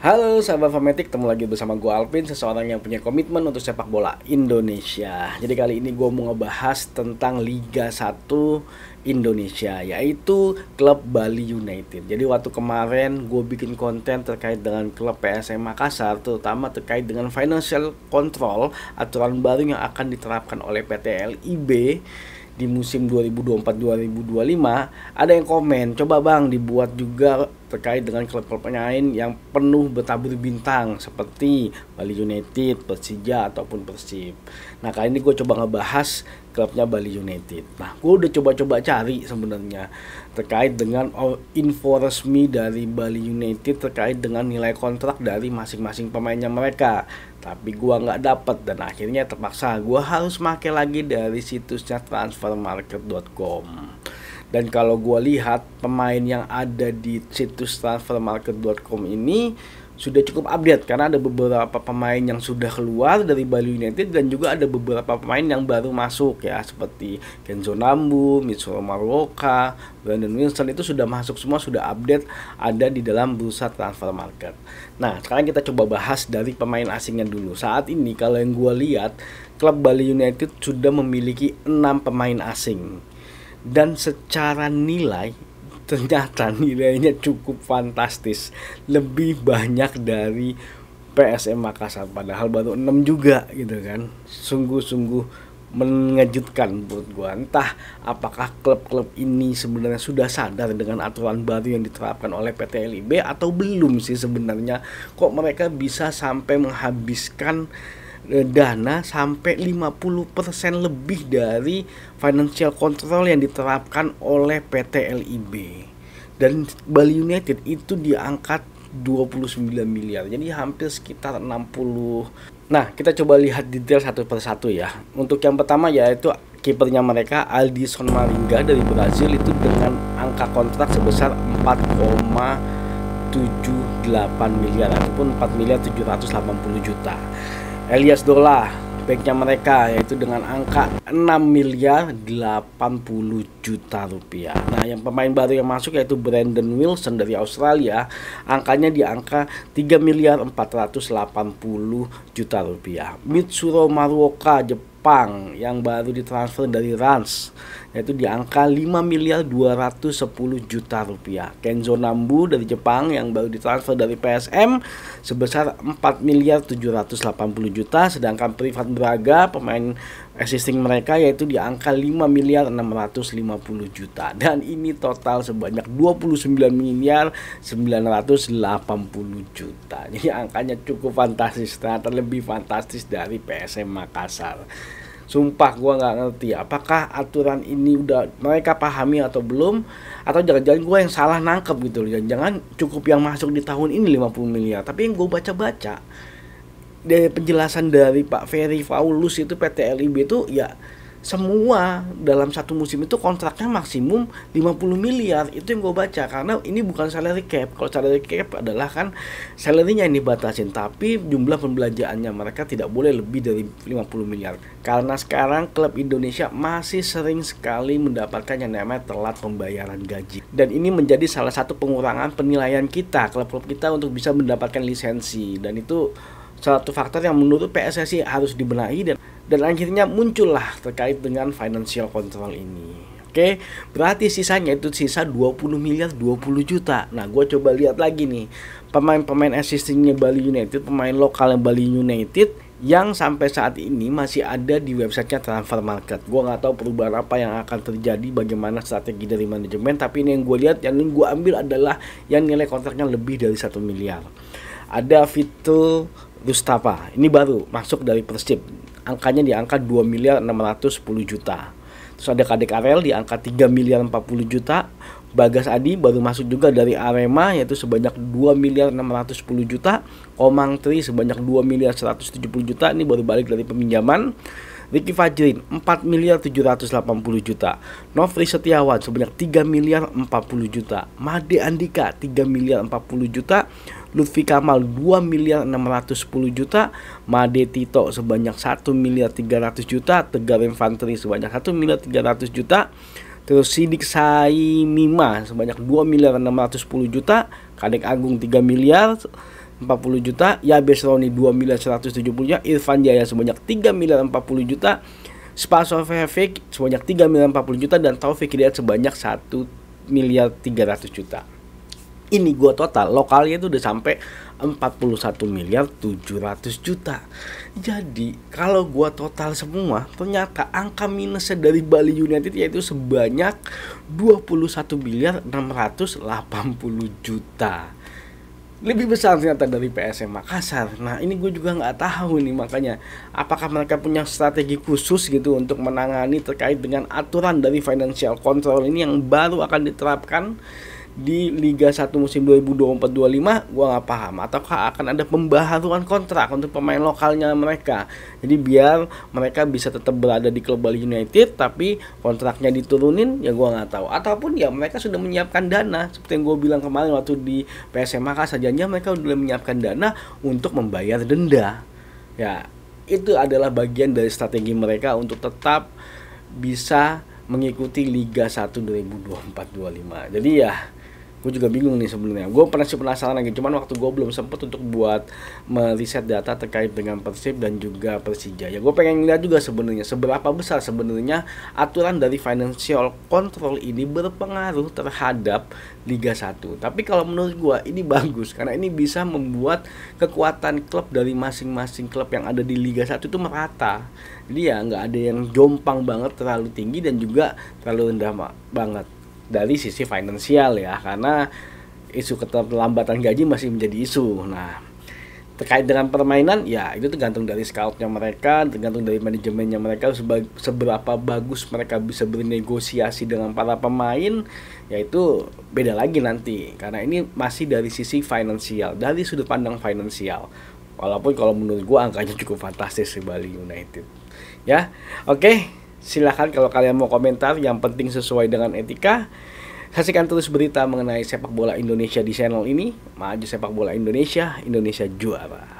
Halo sahabat Fanatik, ketemu lagi bersama gue Alvin, seseorang yang punya komitmen untuk sepak bola Indonesia. Jadi kali ini gue mau ngebahas tentang Liga 1 Indonesia, yaitu klub Bali United. Jadi waktu kemarin gue bikin konten terkait dengan klub PSM Makassar, terutama terkait dengan financial control, aturan baru yang akan diterapkan oleh PT LIB di musim 2024-2025. Ada yang komen, coba bang dibuat juga terkait dengan klub-klub pemain yang penuh bertabur bintang seperti Bali United, Persija ataupun Persib. Nah kali ini gue coba ngebahas klubnya Bali United. Nah gue udah coba-coba cari sebenarnya terkait dengan info resmi dari Bali United terkait dengan nilai kontrak dari masing-masing pemainnya mereka, tapi gua nggak dapet dan akhirnya terpaksa gua harus make lagi dari situsnya transfermarket.com. Dan kalau gua lihat pemain yang ada di situs transfermarket.com ini sudah cukup update, karena ada beberapa pemain yang sudah keluar dari Bali United dan juga ada beberapa pemain yang baru masuk ya, seperti Kenzo Nambu, Mitsuru Maruoka, Brandon Wilson, itu sudah masuk semua, sudah update, ada di dalam bursa transfer market. Nah sekarang kita coba bahas dari pemain asingnya dulu. Saat ini kalau yang gue lihat, klub Bali United sudah memiliki 6 pemain asing, dan secara nilai ternyata nilainya cukup fantastis, lebih banyak dari PSM Makassar, padahal baru 6 juga gitu kan. Sungguh-sungguh mengejutkan menurut gua. Entah apakah klub-klub ini sebenarnya sudah sadar dengan aturan baru yang diterapkan oleh PT LIB atau belum sih sebenarnya. Kok mereka bisa sampai menghabiskan dana sampai 50% lebih dari financial control yang diterapkan oleh PT LIB. Dan Bali United itu diangkat 29 miliar, jadi hampir sekitar 60. Nah kita coba lihat detail satu persatu ya. Untuk yang pertama yaitu kipernya mereka, Aldison Maringa dari Brazil, itu dengan angka kontrak sebesar 4,78 miliar ataupun 4 miliar 780 juta. Elias Dola, backnya mereka, yaitu dengan angka 6 miliar 80 juta rupiah. Nah yang pemain baru yang masuk yaitu Brandon Wilson dari Australia, angkanya di angka 3 miliar 480 juta rupiah. Mitsuru Maruoka Jepang yang baru ditransfer dari Rans, yaitu di angka 5 miliar 210 juta rupiah. Kenzo Nambu dari Jepang yang baru ditransfer dari PSM sebesar 4 miliar 780 juta. Sedangkan Privat Braga, pemain existing mereka, yaitu di angka 5 miliar 650 juta. Dan ini total sebanyak 29 miliar 980 juta. Jadi angkanya cukup fantastis, ternyata lebih fantastis dari PSM Makassar. Sumpah gue nggak ngerti apakah aturan ini udah mereka pahami atau belum, atau jangan-jangan gue yang salah nangkep gitu loh. Jangan cukup yang masuk di tahun ini 50 miliar, tapi yang gue baca-baca dari penjelasan dari Pak Ferry Paulus itu PT LIB itu ya semua dalam satu musim itu kontraknya maksimum 50 miliar. Itu yang gue baca, karena ini bukan salary cap. Kalau salary cap adalah kan salary-nya yang dibatasin, tapi jumlah pembelanjaannya mereka tidak boleh lebih dari 50 miliar. Karena sekarang klub Indonesia masih sering sekali mendapatkan yang namanya telat pembayaran gaji, dan ini menjadi salah satu pengurangan penilaian kita, klub-klub kita, untuk bisa mendapatkan lisensi. Dan itu salah satu faktor yang menurut PSSI harus dibenahi, dan akhirnya muncullah terkait dengan financial control ini. Oke, berarti sisanya itu sisa 20 miliar 20 juta. Nah gue coba lihat lagi nih pemain-pemain existingnya Bali United, pemain lokalnya Bali United yang sampai saat ini masih ada di websitenya Transfer Market. Gue nggak tahu perubahan apa yang akan terjadi, bagaimana strategi dari manajemen, tapi ini yang gue lihat, yang gue ambil adalah yang nilai kontraknya lebih dari 1 miliar. Ada Vito Rustapa, ini baru masuk dari Persib, angkanya di angka 2 miliar 610 juta. Terus ada Kadek Arel di angka 3 miliar 40 juta. Bagas Adi baru masuk juga dari Arema, yaitu sebanyak 2 miliar 610 juta. Komang Tri sebanyak 2 miliar 170 juta, ini baru balik dari peminjaman. Ricky Fajrin 4 miliar 780 juta. Nofri Setiawan sebanyak 3 miliar 40 juta. Made Andika 3 miliar 40 juta. Lutfi Kamal 2 miliar 610 juta. Made Tito sebanyak 1 miliar 300 juta. Tegar Infanteri sebanyak 1 miliar 300 juta. Terus Sidik Saimima sebanyak 2 miliar 610 juta. Kadek Agung 3 miliar. 40 juta, Yabes Roni 2 miliar 170 juta, Irfan Jaya sebanyak 3 miliar 40 juta, Spasojevic sebanyak 3 miliar 40 juta, dan Taufik Hidayat sebanyak 1 miliar 300 juta. Ini gua total lokalnya itu udah sampai 41 miliar 700 juta. Jadi kalau gua total semua, ternyata angka minusnya dari Bali United yaitu sebanyak 21 miliar 680 juta. Lebih besar ternyata dari PSM Makassar. Nah ini gue juga nggak tahu nih, makanya apakah mereka punya strategi khusus gitu untuk menangani terkait dengan aturan dari financial control ini yang baru akan diterapkan di Liga 1 musim 2024-25. Gue nggak paham, ataukah akan ada pembaharuan kontrak untuk pemain lokalnya mereka, jadi biar mereka bisa tetap berada di klub Bali United tapi kontraknya diturunin, ya gue nggak tahu. Ataupun ya mereka sudah menyiapkan dana seperti yang gue bilang kemarin waktu di PSM Makassar, saja mereka sudah menyiapkan dana untuk membayar denda. Ya itu adalah bagian dari strategi mereka untuk tetap bisa mengikuti Liga 1 2024-25. Jadi ya gue juga bingung nih sebenarnya. Gue pernah penasaran lagi, cuman waktu gue belum sempet untuk buat meriset data terkait dengan Persib dan juga Persija. Ya gue pengen lihat juga sebenarnya seberapa besar sebenarnya aturan dari financial control ini berpengaruh terhadap Liga 1. Tapi kalau menurut gue ini bagus, karena ini bisa membuat kekuatan klub dari masing-masing klub yang ada di Liga 1 itu merata. Jadi ya nggak ada yang jompang banget, terlalu tinggi, dan juga terlalu rendah banget dari sisi finansial ya, karena isu keterlambatan gaji masih menjadi isu. Nah terkait dengan permainan ya itu tergantung dari scoutnya mereka, tergantung dari manajemennya mereka, seberapa bagus mereka bisa bernegosiasi dengan para pemain, yaitu beda lagi nanti, karena ini masih dari sisi finansial, dari sudut pandang finansial. Walaupun kalau menurut gua angkanya cukup fantastis di Bali United ya. Oke, silahkan kalau kalian mau komentar, yang penting sesuai dengan etika. Saksikan terus berita mengenai sepak bola Indonesia di channel ini. Maju sepak bola Indonesia, Indonesia juara.